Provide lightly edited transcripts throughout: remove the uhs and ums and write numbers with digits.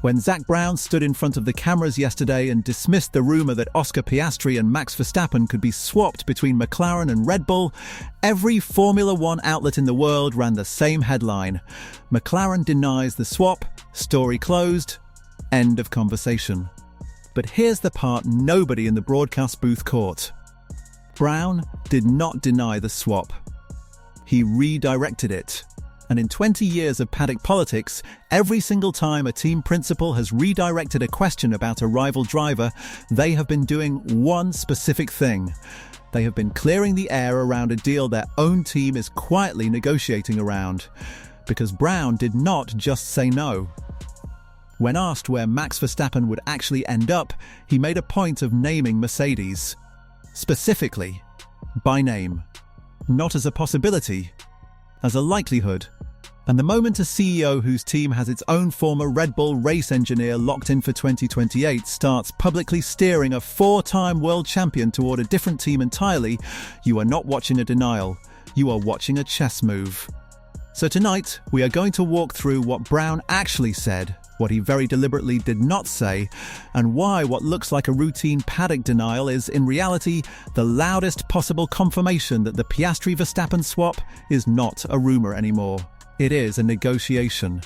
When Zak Brown stood in front of the cameras yesterday and dismissed the rumor that Oscar Piastri and Max Verstappen could be swapped between McLaren and Red Bull, every Formula One outlet in the world ran the same headline: McLaren denies the swap, story closed, end of conversation. But here's the part nobody in the broadcast booth caught. Brown did not deny the swap. He redirected it. And in 20 years of paddock politics, every single time a team principal has redirected a question about a rival driver, they have been doing one specific thing. They have been clearing the air around a deal their own team is quietly negotiating around. Because Brown did not just say no. When asked where Max Verstappen would actually end up, he made a point of naming Mercedes. Specifically, by name. Not as a possibility, as a likelihood. And the moment a CEO whose team has its own former Red Bull race engineer locked in for 2028 starts publicly steering a four-time world champion toward a different team entirely, you are not watching a denial, you are watching a chess move. So tonight, we are going to walk through what Brown actually said, what he very deliberately did not say, and why what looks like a routine paddock denial is, in reality, the loudest possible confirmation that the Piastri-Verstappen swap is not a rumor anymore. It is a negotiation.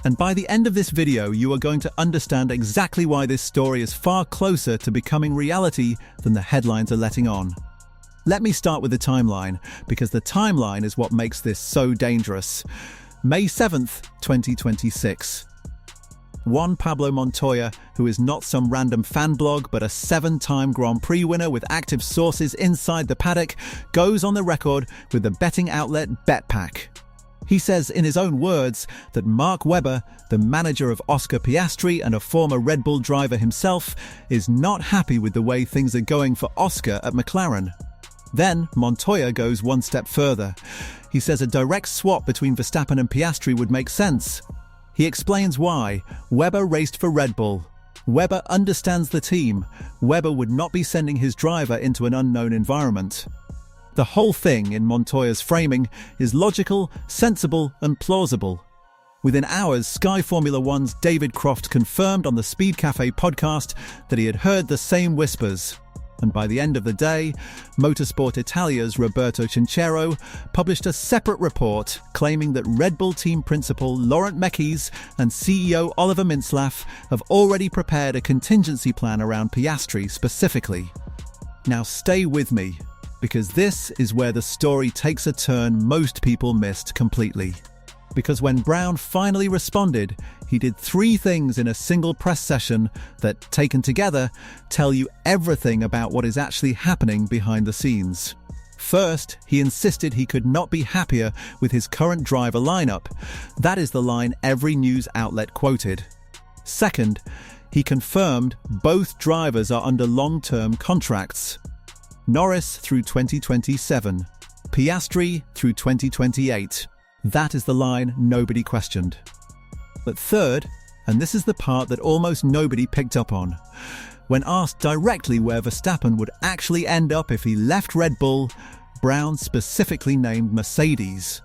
And by the end of this video, you are going to understand exactly why this story is far closer to becoming reality than the headlines are letting on. Let me start with the timeline, because the timeline is what makes this so dangerous. May 7th, 2026. Juan Pablo Montoya, who is not some random fan blog but a 7-time Grand Prix winner with active sources inside the paddock, goes on the record with the betting outlet BetPack. He says in his own words that Mark Webber, the manager of Oscar Piastri and a former Red Bull driver himself, is not happy with the way things are going for Oscar at McLaren. Then Montoya goes one step further. He says a direct swap between Verstappen and Piastri would make sense. He explains why. Webber raced for Red Bull. Webber understands the team. Webber would not be sending his driver into an unknown environment. The whole thing, in Montoya's framing, is logical, sensible and plausible. Within hours, Sky Formula One's David Croft confirmed on the Speed Cafe podcast that he had heard the same whispers. And by the end of the day, Motorsport Italia's Roberto Cinchero published a separate report claiming that Red Bull team principal Laurent Mekies and CEO Oliver Mintzlaff have already prepared a contingency plan around Piastri specifically. Now stay with me, because this is where the story takes a turn most people missed completely. Because when Brown finally responded, he did 3 things in a single press session that, taken together, tell you everything about what is actually happening behind the scenes. First, he insisted he could not be happier with his current driver lineup. That is the line every news outlet quoted. Second, he confirmed both drivers are under long-term contracts. Norris through 2027, Piastri through 2028. That is the line nobody questioned. But third, and this is the part that almost nobody picked up on, when asked directly where Verstappen would actually end up if he left Red Bull, Brown specifically named Mercedes.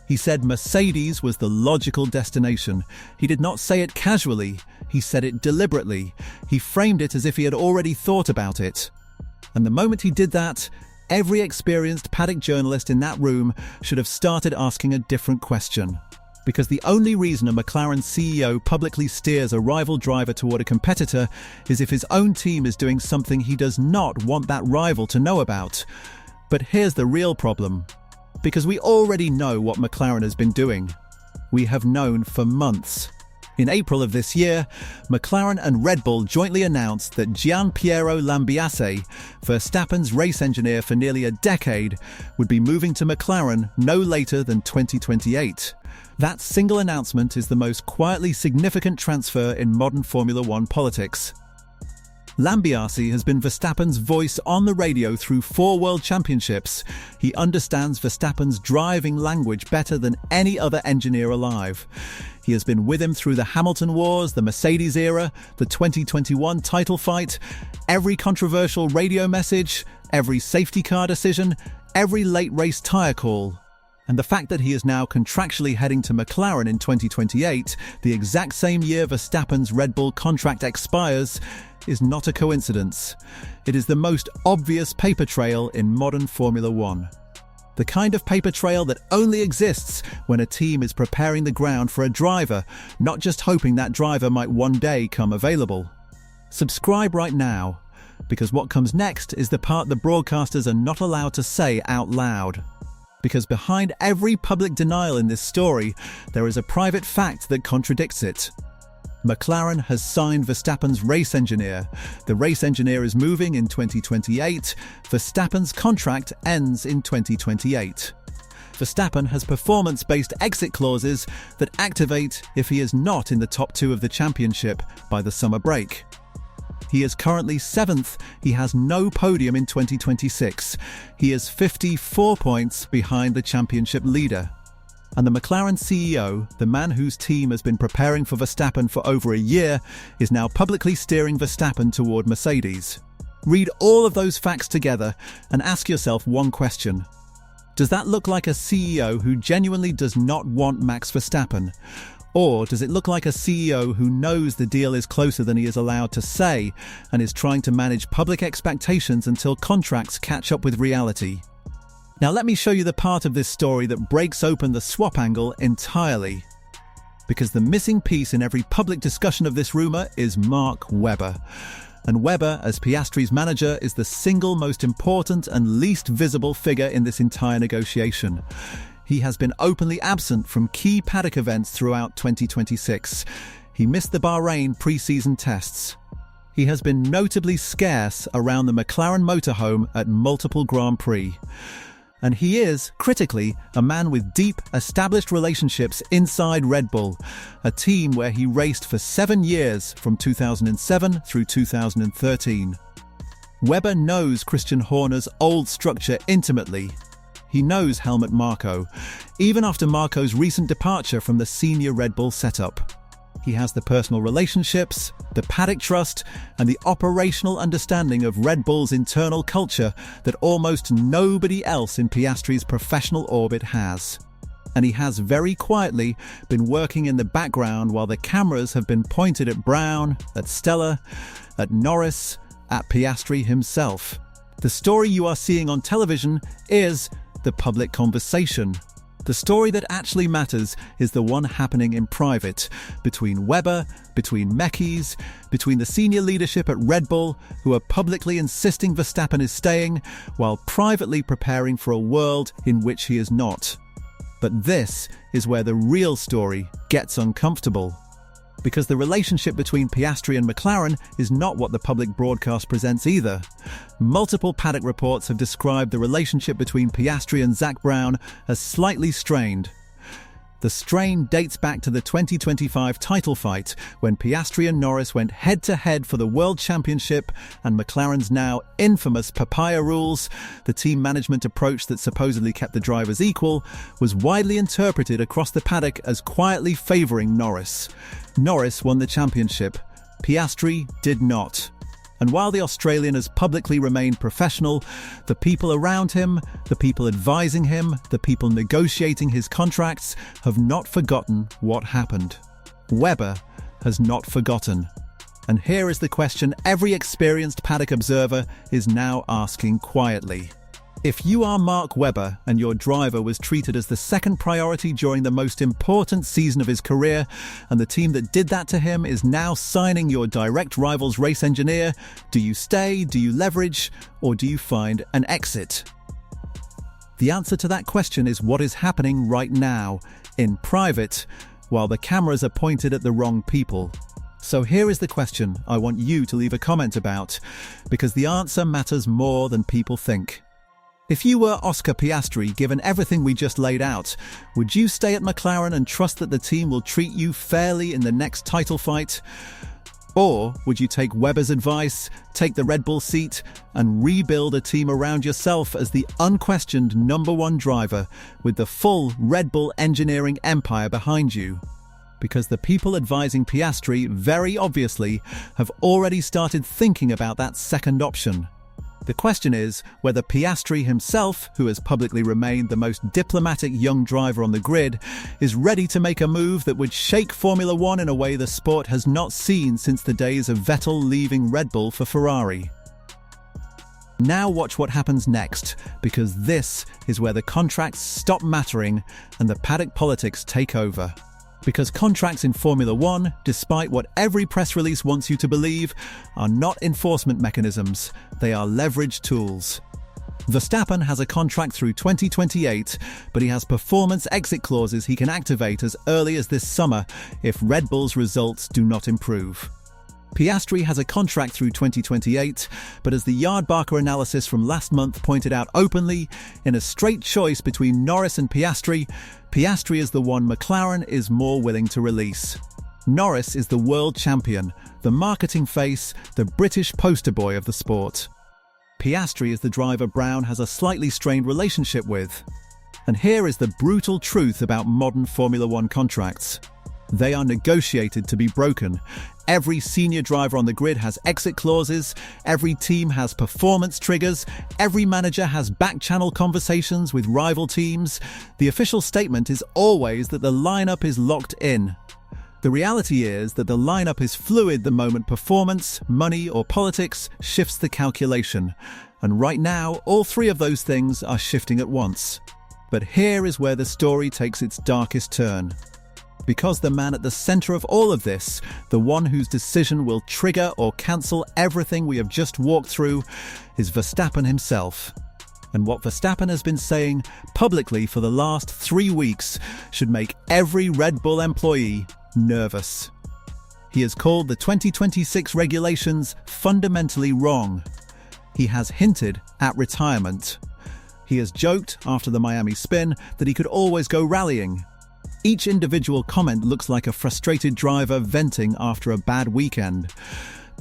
He said Mercedes was the logical destination. He did not say it casually, he said it deliberately. He framed it as if he had already thought about it. And the moment he did that, every experienced paddock journalist in that room should have started asking a different question. Because the only reason a McLaren CEO publicly steers a rival driver toward a competitor is if his own team is doing something he does not want that rival to know about. But here's the real problem. Because we already know what McLaren has been doing. We have known for months. In April of this year, McLaren and Red Bull jointly announced that Gianpiero Lambiase, Verstappen's race engineer for nearly a decade, would be moving to McLaren no later than 2028. That single announcement is the most quietly significant transfer in modern Formula One politics. Lambiase has been Verstappen's voice on the radio through 4 world championships. He understands Verstappen's driving language better than any other engineer alive. He has been with him through the Hamilton Wars, the Mercedes era, the 2021 title fight, every controversial radio message, every safety car decision, every late race tyre call. And the fact that he is now contractually heading to McLaren in 2028, the exact same year Verstappen's Red Bull contract expires, is not a coincidence. It is the most obvious paper trail in modern Formula One. The kind of paper trail that only exists when a team is preparing the ground for a driver, not just hoping that driver might one day come available. Subscribe right now, because what comes next is the part the broadcasters are not allowed to say out loud. Because behind every public denial in this story, there is a private fact that contradicts it. McLaren has signed Verstappen's race engineer. The race engineer is moving in 2028. Verstappen's contract ends in 2028. Verstappen has performance-based exit clauses that activate if he is not in the top two of the championship by the summer break. He is currently 7th. He has no podium in 2026. He is 54 points behind the championship leader. And the McLaren CEO, the man whose team has been preparing for Verstappen for over a year, is now publicly steering Verstappen toward Mercedes. Read all of those facts together and ask yourself one question. Does that look like a CEO who genuinely does not want Max Verstappen? Or does it look like a CEO who knows the deal is closer than he is allowed to say and is trying to manage public expectations until contracts catch up with reality? Now let me show you the part of this story that breaks open the swap angle entirely. Because the missing piece in every public discussion of this rumour is Mark Webber. And Webber, as Piastri's manager, is the single most important and least visible figure in this entire negotiation. He has been openly absent from key paddock events throughout 2026. He missed the Bahrain pre-season tests. He has been notably scarce around the McLaren motorhome at multiple Grand Prix. And he is, critically, a man with deep, established relationships inside Red Bull, a team where he raced for 7 years from 2007 through 2013. Webber knows Christian Horner's old structure intimately. He knows Helmut Marko, even after Marko's recent departure from the senior Red Bull setup. He has the personal relationships, the paddock trust, and the operational understanding of Red Bull's internal culture that almost nobody else in Piastri's professional orbit has. And he has very quietly been working in the background while the cameras have been pointed at Brown, at Stella, at Norris, at Piastri himself. The story you are seeing on television is the public conversation. The story that actually matters is the one happening in private, between Webber, between Mekis, between the senior leadership at Red Bull, who are publicly insisting Verstappen is staying, while privately preparing for a world in which he is not. But this is where the real story gets uncomfortable. Because the relationship between Piastri and McLaren is not what the public broadcast presents either. Multiple paddock reports have described the relationship between Piastri and Zak Brown as slightly strained. The strain dates back to the 2025 title fight, when Piastri and Norris went head-to-head for the World Championship, and McLaren's now infamous papaya rules, the team management approach that supposedly kept the drivers equal, was widely interpreted across the paddock as quietly favouring Norris. Norris won the championship. Piastri did not. And while the Australian has publicly remained professional, the people around him, the people advising him, the people negotiating his contracts have not forgotten what happened. Webber has not forgotten. And here is the question every experienced paddock observer is now asking quietly. If you are Mark Webber and your driver was treated as the second priority during the most important season of his career, and the team that did that to him is now signing your direct rival's race engineer, do you stay, do you leverage, or do you find an exit? The answer to that question is what is happening right now, in private, while the cameras are pointed at the wrong people. So here is the question I want you to leave a comment about, because the answer matters more than people think. If you were Oscar Piastri, given everything we just laid out, would you stay at McLaren and trust that the team will treat you fairly in the next title fight? Or would you take Webber's advice, take the Red Bull seat, and rebuild a team around yourself as the unquestioned #1 driver with the full Red Bull engineering empire behind you? Because the people advising Piastri very obviously have already started thinking about that second option. The question is whether Piastri himself, who has publicly remained the most diplomatic young driver on the grid, is ready to make a move that would shake Formula One in a way the sport has not seen since the days of Vettel leaving Red Bull for Ferrari. Now watch what happens next, because this is where the contracts stop mattering and the paddock politics take over. Because contracts in Formula One, despite what every press release wants you to believe, are not enforcement mechanisms, they are leverage tools. Verstappen has a contract through 2028, but he has performance exit clauses he can activate as early as this summer if Red Bull's results do not improve. Piastri has a contract through 2028, but as the Yardbarker analysis from last month pointed out openly, in a straight choice between Norris and Piastri, Piastri is the one McLaren is more willing to release. Norris is the world champion, the marketing face, the British poster boy of the sport. Piastri is the driver Brown has a slightly strained relationship with. And here is the brutal truth about modern Formula One contracts. They are negotiated to be broken. Every senior driver on the grid has exit clauses, every team has performance triggers, every manager has back-channel conversations with rival teams. The official statement is always that the lineup is locked in. The reality is that the lineup is fluid the moment performance, money, or politics shifts the calculation. And right now, all three of those things are shifting at once. But here is where the story takes its darkest turn. Because the man at the center of all of this, the one whose decision will trigger or cancel everything we have just walked through, is Verstappen himself. And what Verstappen has been saying publicly for the last 3 weeks should make every Red Bull employee nervous. He has called the 2026 regulations fundamentally wrong. He has hinted at retirement. He has joked after the Miami spin that he could always go rallying. Each individual comment looks like a frustrated driver venting after a bad weekend.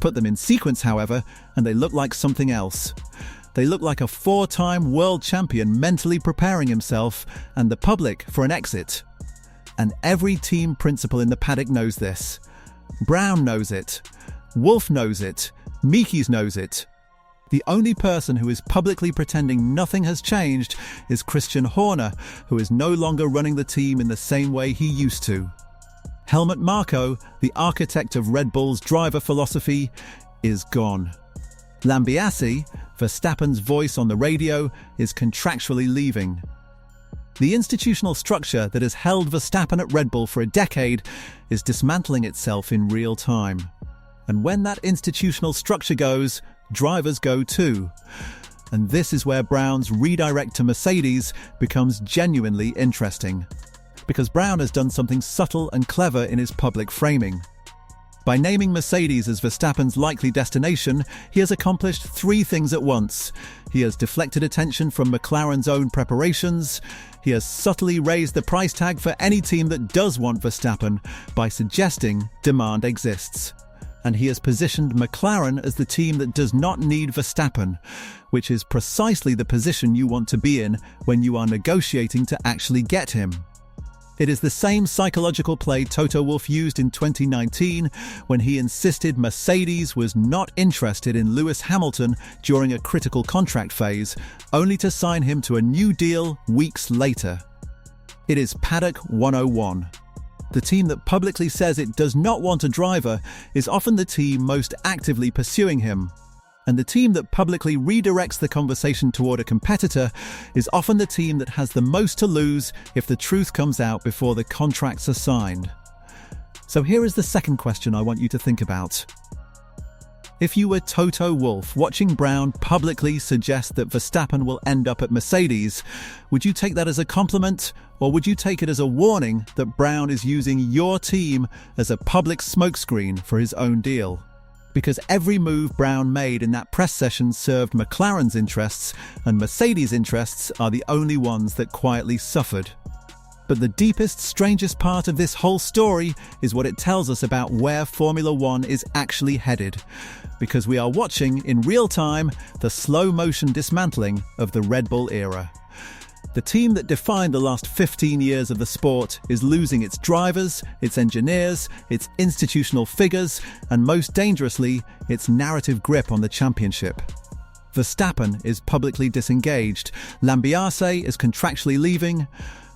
Put them in sequence, however, and they look like something else. They look like a 4-time world champion mentally preparing himself and the public for an exit. And every team principal in the paddock knows this. Brown knows it. Wolff knows it. Meekes knows it. The only person who is publicly pretending nothing has changed is Christian Horner, who is no longer running the team in the same way he used to. Helmut Marko, the architect of Red Bull's driver philosophy, is gone. Lambiase, Verstappen's voice on the radio, is contractually leaving. The institutional structure that has held Verstappen at Red Bull for a decade is dismantling itself in real time. And when that institutional structure goes, drivers go too. And this is where Brown's redirect to Mercedes becomes genuinely interesting. Because Brown has done something subtle and clever in his public framing. By naming Mercedes as Verstappen's likely destination, he has accomplished 3 things at once. He has deflected attention from McLaren's own preparations. He has subtly raised the price tag for any team that does want Verstappen by suggesting demand exists. And he has positioned McLaren as the team that does not need Verstappen, which is precisely the position you want to be in when you are negotiating to actually get him. It is the same psychological play Toto Wolff used in 2019 when he insisted Mercedes was not interested in Lewis Hamilton during a critical contract phase, only to sign him to a new deal weeks later. It is Paddock 101. The team that publicly says it does not want a driver is often the team most actively pursuing him. And the team that publicly redirects the conversation toward a competitor is often the team that has the most to lose if the truth comes out before the contracts are signed. So here is the second question I want you to think about. If you were Toto Wolff watching Brown publicly suggest that Verstappen will end up at Mercedes, would you take that as a compliment, or would you take it as a warning that Brown is using your team as a public smokescreen for his own deal? Because every move Brown made in that press session served McLaren's interests, and Mercedes' interests are the only ones that quietly suffered. But the deepest, strangest part of this whole story is what it tells us about where Formula One is actually headed. Because we are watching, in real time, the slow-motion dismantling of the Red Bull era. The team that defined the last 15 years of the sport is losing its drivers, its engineers, its institutional figures, and most dangerously, its narrative grip on the championship. Verstappen is publicly disengaged, Lambiase is contractually leaving,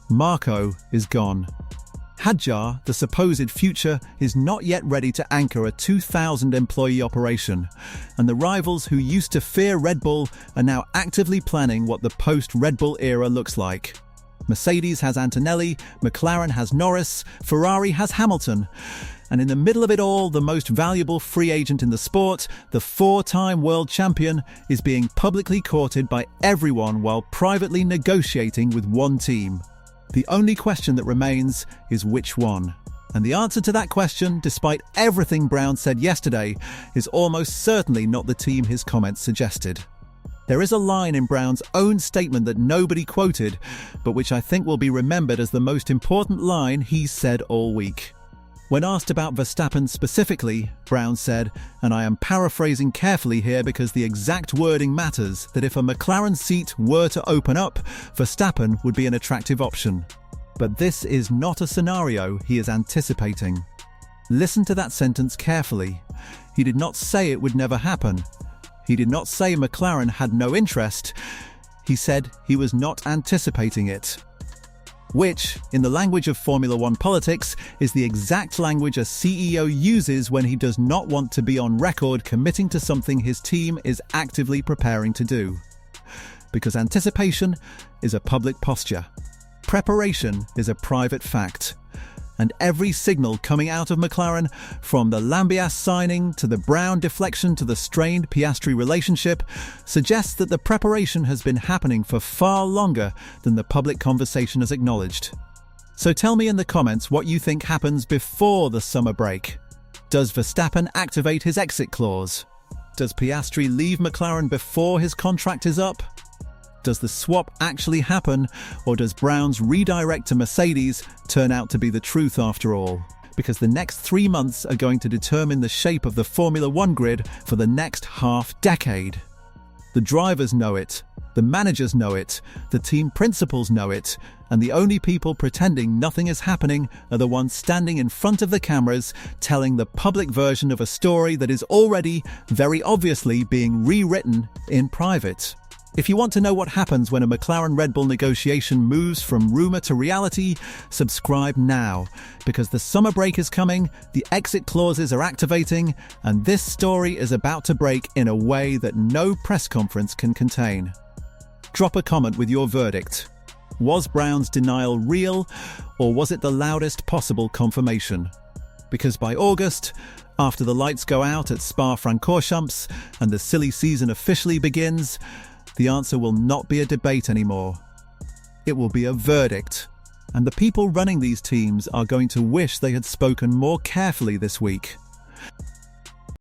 Marco is gone. Hadjar, the supposed future, is not yet ready to anchor a 2,000-employee operation, and the rivals who used to fear Red Bull are now actively planning what the post-Red Bull era looks like. Mercedes has Antonelli, McLaren has Norris, Ferrari has Hamilton, and in the middle of it all, the most valuable free agent in the sport, the four-time world champion, is being publicly courted by everyone while privately negotiating with one team. The only question that remains is which one. And the answer to that question, despite everything Brown said yesterday, is almost certainly not the team his comments suggested. There is a line in Brown's own statement that nobody quoted, but which I think will be remembered as the most important line he said all week. When asked about Verstappen specifically, Brown said, and I am paraphrasing carefully here because the exact wording matters, that if a McLaren seat were to open up, Verstappen would be an attractive option. But this is not a scenario he is anticipating. Listen to that sentence carefully. He did not say it would never happen. He did not say McLaren had no interest. He said he was not anticipating it. Which, in the language of Formula One politics, is the exact language a CEO uses when he does not want to be on record committing to something his team is actively preparing to do. Because anticipation is a public posture. Preparation is a private fact. And every signal coming out of McLaren, from the Lambiase signing to the Brown deflection to the strained Piastri relationship, suggests that the preparation has been happening for far longer than the public conversation has acknowledged. So tell me in the comments what you think happens before the summer break. Does Verstappen activate his exit clause? Does Piastri leave McLaren before his contract is up? Does the swap actually happen, or does Brown's redirect to Mercedes turn out to be the truth after all? Because the next 3 months are going to determine the shape of the Formula One grid for the next half-decade. The drivers know it, the managers know it, the team principals know it, and the only people pretending nothing is happening are the ones standing in front of the cameras telling the public version of a story that is already, very obviously, being rewritten in private. If you want to know what happens when a McLaren-Red Bull negotiation moves from rumour to reality, subscribe now, because the summer break is coming, the exit clauses are activating, and this story is about to break in a way that no press conference can contain. Drop a comment with your verdict. Was Brown's denial real, or was it the loudest possible confirmation? Because by August, after the lights go out at Spa-Francorchamps and the silly season officially begins, the answer will not be a debate anymore. It will be a verdict, and the people running these teams are going to wish they had spoken more carefully this week.